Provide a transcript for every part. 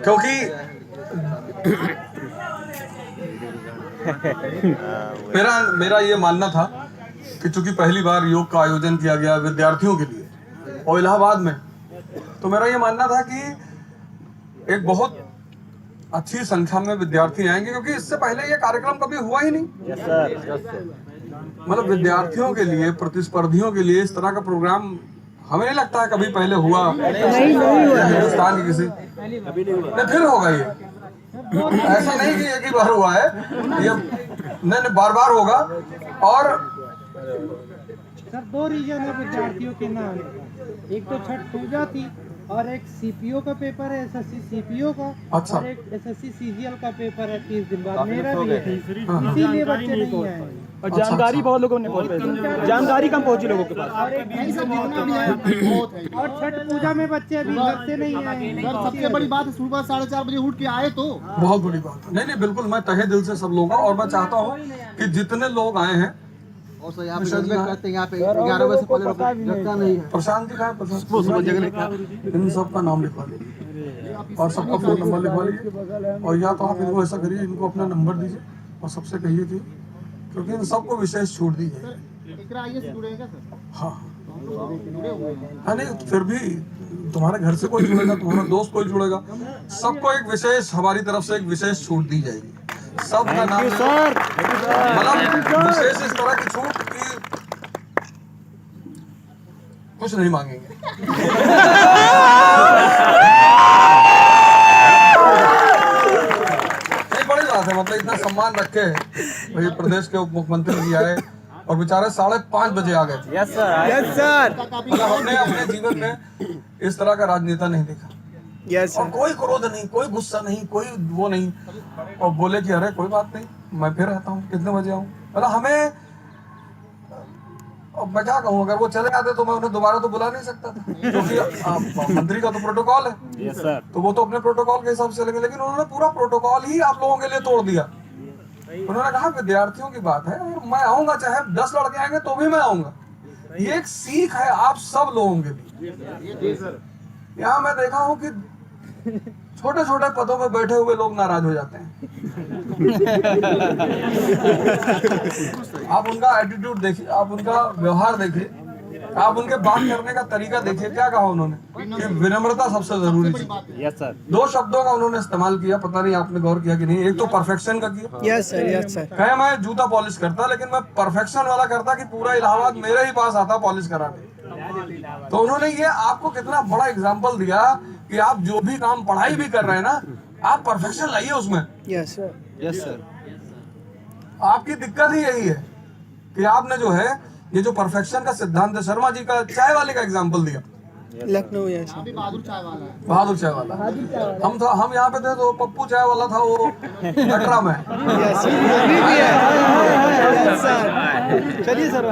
क्योंकि मेरा ये मानना था कि चूंकि पहली बार योग का आयोजन किया गया विद्यार्थियों के लिए और इलाहाबाद में, तो मेरा ये मानना था कि एक बहुत अच्छी संख्या में विद्यार्थी आएंगे, क्योंकि इससे पहले ये कार्यक्रम कभी हुआ ही नहीं। मतलब विद्यार्थियों के लिए, प्रतिस्पर्धियों के लिए इस तरह का प्रोग्राम हमें नहीं लगता है कभी पहले हुआ हिंदुस्तान की किसी नहीं, फिर होगा ये। ऐसा नहीं कि एक ही बार हुआ है, ये नहीं बार बार होगा। और सर 2 रीजन है विद्यार्थियों के नाम, एक तो छठ पूजा थी और एक सीपीओ का पेपर है, एसएससी सीपीओ का। अच्छा। और एक एसएससी सीजीएल का पेपर है 30 दिन बाद, मेरा भी है, इसीलिए बच्चे नहीं आए। और जानकारी बहुत लोगों ने पहुंची, जानकारी कम पहुंची लोगों के पास। और छठ पूजा में बच्चे अभी घर से नहीं आए। सबसे बड़ी बात है सुबह 4:30 बजे उठ के आए तो बहुत बड़ी बात है। नहीं बिल्कुल, मैं तहे दिल से सब लोगों का, और मैं चाहता हूँ कि जितने लोग आए हैं, और सर यहाँ पे यहाँ पे 11 बजे से पहले लगता नहीं है। प्रशांत जी का है, प्रशांत, इन सब का नाम लिखवा लीजिए और सबका फोन नंबर लिखवा लीजिए। और या तो आप इनको ऐसा करिए, इनको अपना नंबर दीजिए और सबसे कहिए कि क्योंकि इन सबको विशेष छूट दी जाएगी। हाँ नहीं, फिर भी तुम्हारे घर से कोई जुड़ेगा, तुम्हारा दोस्त कोई जुड़ेगा, सबको एक विशेष, हमारी तरफ से एक विशेष छूट दी जाएगी। सबका नाम मतलब विशेष इस तरह की छूट कि कुछ नहीं मांगेंगे। ये बड़ी बात है, मतलब इतना सम्मान रखे भाई, प्रदेश के उप मुख्यमंत्री जी आए और बेचारे 5:30 बजे आ गए। Yes sir, yes sir. मतलब हमने अपने जीवन में इस तरह का राजनेता नहीं देखा। यस और कोई क्रोध नहीं, कोई गुस्सा नहीं, कोई वो नहीं, और बोले कि अरे कोई बात नहीं, मैं फिर आता हूँ, कितने बजे आऊँ। मतलब हमें, अब मैं क्या कहूँ, अगर वो चले आते तो मैं उन्हें दोबारा तो बुला नहीं सकता था, क्योंकि मंत्री का तो प्रोटोकॉल है। Yes sir. तो वो तो अपने प्रोटोकॉल के हिसाब से चलेंगे, लेकिन उन्होंने पूरा प्रोटोकॉल ही आप लोगों के लिए तोड़ दिया। उन्होंने कहा विद्यार्थियों की बात है और मैं आऊंगा, चाहे 10 लड़के आएंगे तो भी मैं आऊंगा। ये एक सीख है आप सब लोगों के लिए। यहाँ मैं देखा हूँ कि छोटे छोटे पदों पे बैठे हुए लोग नाराज हो जाते हैं। आप उनका एटीट्यूड देखिए, आप उनका व्यवहार देखिए, आप उनके बात करने का तरीका देखिए। क्या कहा उन्होंने कि विनम्रता सबसे जरूरी चीज। Yes sir. 2 शब्दों का उन्होंने इस्तेमाल किया, पता नहीं आपने गौर किया कि नहीं। एक तो परफेक्शन का किया। Yes sir, yes sir. कहे मैं जूता पॉलिश करता, लेकिन मैं परफेक्शन वाला करता कि पूरा इलाहाबाद मेरे ही पास आता पॉलिश कराने। तो उन्होंने ये आपको कितना बड़ा एग्जाम्पल दिया कि आप जो भी काम पढ़ाई भी कर रहे हैं ना, आप परफेक्शन लाइए उसमें। Yes sir, yes sir. आपकी दिक्कत ही यही है कि आपने जो है ये जो परफेक्शन का सिद्धांत, शर्मा जी का चाय वाले का एग्जाम्पल दिया, लखनऊ। यस बहादुर चाय वाला है। बहादुर चाय वाला। हम यहाँ पे थे तो पप्पू चाय वाला था, वो कटरा में। यस अभी भी है सर। चलिए सर।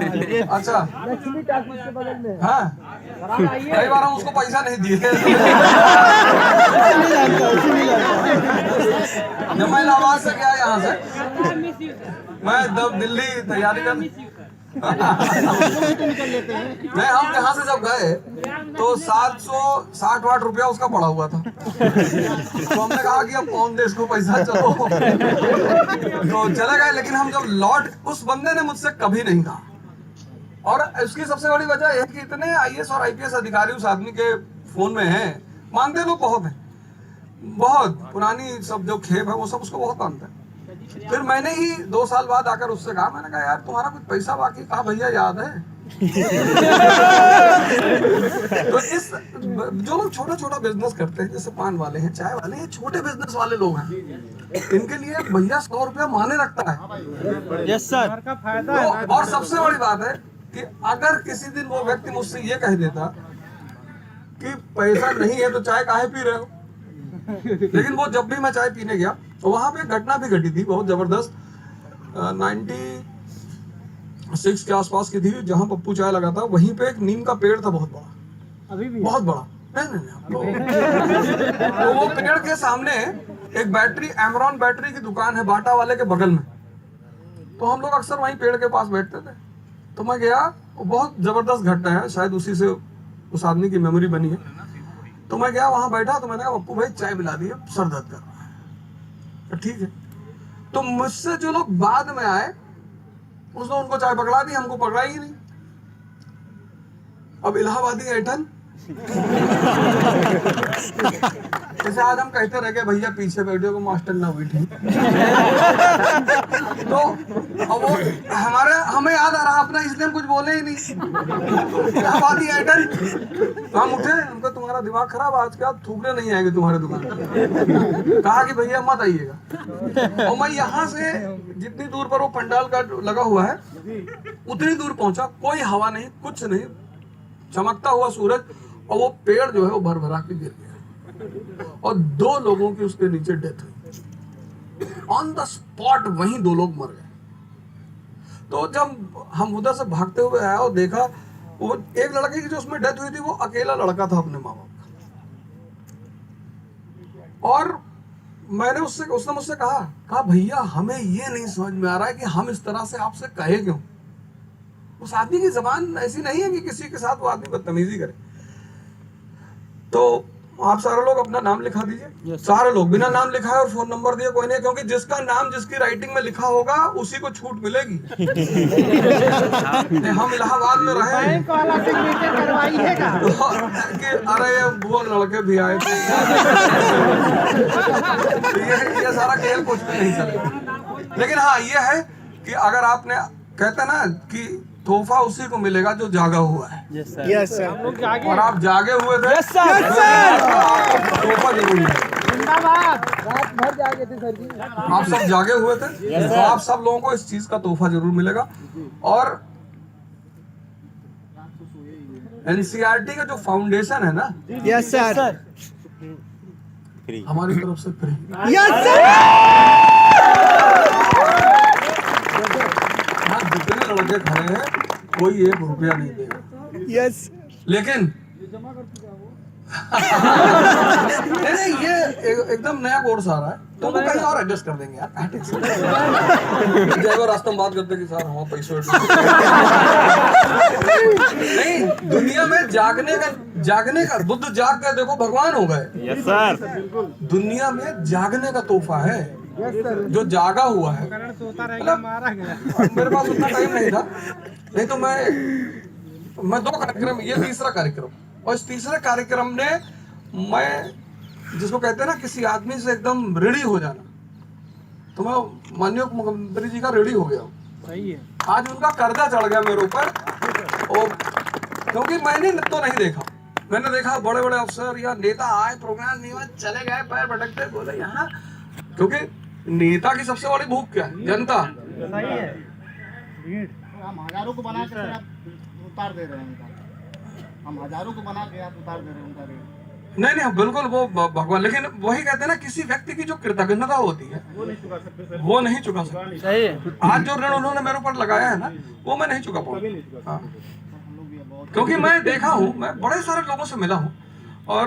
अच्छा, लक्ष्मी टाकीज के बगल में। हाँ, कई बार हम उसको पैसा नहीं दिए। जब मैं इलाहाबाद से गया यहाँ से, मैं जब दिल्ली तैयारी कर नहीं, हम यहाँ से जब गए तो 760-8 रुपया उसका पड़ा हुआ था। तो हमने कहा कि अब कौन दे इसको पैसा, चलो तो चले गए। लेकिन हम जब लौट, उस बंदे ने मुझसे कभी नहीं कहा। और उसकी सबसे बड़ी वजह यह कि इतने आईएएस और आईपीएस अधिकारी उस आदमी के फोन में हैं, मानते लोग बहुत हैं, बहुत पुरानी सब जो खेप है वो सब उसको बहुत मानते हैं। फिर मैंने ही 2 साल बाद आकर उससे कहा, मैंने कहा यार तुम्हारा कुछ पैसा बाकी? कहा भैया याद है। तो इस जो लोग छोटा छोटा बिजनेस करते हैं, जैसे पान वाले हैं, चाय वाले हैं, छोटे बिजनेस वाले लोग हैं, इनके लिए भैया 100 रुपया माने रखता है। Yes sir. का फायदा है। और सबसे बड़ी बात है कि अगर किसी दिन वो व्यक्ति मुझसे ये कह देता कि पैसा नहीं है तो चाय काहे पी रहे हो, लेकिन वो जब भी मैं चाय पीने गया तो वहां पे घटना भी घटी थी बहुत जबरदस्त। 96 के आसपास की थी, जहां पप्पू चाय लगा था, वहीं पे एक नीम का पेड़ था बहुत बड़ा, अभी भी बहुत बड़ा। नहीं तो वो पेड़ के सामने एक बैटरी, एमरॉन बैटरी की दुकान है बाटा वाले के बगल में। तो हम लोग अक्सर वहीं पेड़ के पास बैठते थे। तो मैं गया, वो बहुत जबरदस्त घटना है, शायद उसी से उस आदमी की मेमोरी बनी है। तो मैं गया वहां बैठा, तो मैंने कहा पप्पू भाई चाय पिला दिए, सर दर्द कर रहा है। तो ठीक है। तो मुझसे जो लोग बाद में आए उसने उनको चाय पकड़ा दी, हमको पकड़ा ही नहीं। अब इलाहाबादी ऐठन जैसे आज हम कहते रह गए भैया पीछे बैठे को मास्टर ना बैठे। तो अब वो हमें याद आ रहा अपना, इसलिए हम कुछ बोले ही नहीं। इलाहाबादी ऐठन तो हम उठे, उनको तुम्हारा दिमाग खराब, आज के बाद थूकने नहीं आएंगे तुम्हारे दुकान पर। कहा कि भैया मत आइएगा। और मैं यहाँ से जितनी दूर पर वो पंडाल का लगा हुआ है उतनी दूर पहुंचा, कोई हवा नहीं, कुछ नहीं, चमकता हुआ सूरज, और वो पेड़ जो है वो भरभरा के गिर गया और 2 लोगों की उसके नीचे डेथ हुई ऑन द स्पॉट। वहीं 2 लोग मर गए। तो जब हम उधर से भागते हुए आया और देखा, वो एक लड़के की जो उसमें डेथ हुई थी वो अकेला लड़का था अपने माँ बाप का। और उसने मुझसे कहा भैया हमें ये नहीं समझ में आ रहा है कि हम इस तरह से आपसे कहे क्यों। उस आदमी की जबान ऐसी नहीं है कि किसी के साथ वो आदमी बदतमीजी करे। तो आप सारे लोग अपना नाम लिखा दीजिए। सारे लोग बिना नाम लिखाए और फोन नंबर दिए कोई नहीं, क्योंकि जिसका नाम जिसकी राइटिंग में लिखा होगा उसी को छूट मिलेगी। हम इलाहाबाद में रहे, बैंक वाला सिग्नेचर करवाइएगा कि अरे वो लड़के भी आए थे। ये सारा खेल कुछ भी नहीं चलेगा। लेकिन हाँ ये है कि अगर आपने कहते ना कि तोहफा उसी को मिलेगा जो जागा हुआ है। Yes sir. और आप जागे हुए थे। Yes sir. तोहफा जरूर मिलेगा। जिंदाबाद। रात भर जागे थे सर जी। आप सब जागे हुए थे, तो आप सब लोगों को इस चीज का तोहफा जरूर मिलेगा। और एनसीईआरटी का जो फाउंडेशन है ना, यस सर। हमारी तरफ से फ्री। Yes sir. जितने लड़के खड़े हैं कोई 1 रुपया नहीं देगा। यस। लेकिन नहीं ये एकदम नया कोर्स आ रहा है, तो वो कहीं और एडजस्ट कर देंगे यार। जब रास्ता में बात करते कि सर हम पैसे नहीं, दुनिया में जागने का बुद्ध जाग कर देखो भगवान हो गए। Yes sir. दुनिया में जागने का तोहफा है जो जागा हुआ है। सोता रहेगा, मारा गया। मेरे पास उतना टाइम नहीं था, नहीं तो मैं 2 कार्यक्रम, ये तीसरा कार्यक्रम, और इस तीसरे कार्यक्रम ने मैं जिसको कहते हैं ना किसी आदमी से एकदम रेडी हो जाना, तो मैं माननीय मुख्यमंत्री जी का रेडी हो गया हूँ। सही है। आज उनका कर्जा चढ़ गया मेरे ऊपर, और क्योंकि मैंने तो नहीं देखा, मैंने देखा बड़े बड़े अफसर या नेता आए, प्रोग्राम नहीं हुआ, चले गए, पैर भटकते, बोले यहाँ, क्योंकि नेता की सबसे बड़ी भूख क्या है? जनता। सही है। भीड़। हम हजारों को बना के आप उतार दे रहे हैं उनका। हम हजारों को बना के आप उतार दे रहे हैं उनका रेट। नहीं बिल्कुल वो भगवान, लेकिन वही कहते हैं ना किसी व्यक्ति की जो कृतज्ञता होती है वो नहीं चुका सकते। सही है। आज जो ऋण उन्होंने मेरे ऊपर लगाया है ना वो मैं नहीं चुका पाऊंगा। हाँ। क्योंकि मैं देखा हूँ, मैं बड़े सारे लोगों से मिला हूँ, और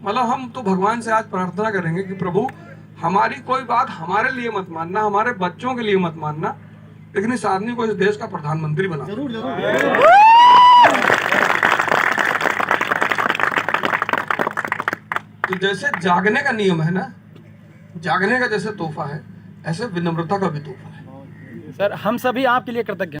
मतलब हम तो भगवान से आज प्रार्थना करेंगे कि प्रभु हमारी कोई बात हमारे लिए मत मानना, हमारे बच्चों के लिए मत मानना, लेकिन इस आदमी को इस देश का प्रधानमंत्री बना। जरूर जरूर। तो जैसे जागने का नियम है ना, जागने का जैसे तोहफा है, ऐसे विनम्रता का भी तोहफा है। सर हम सभी आपके लिए कृतज्ञ हैं।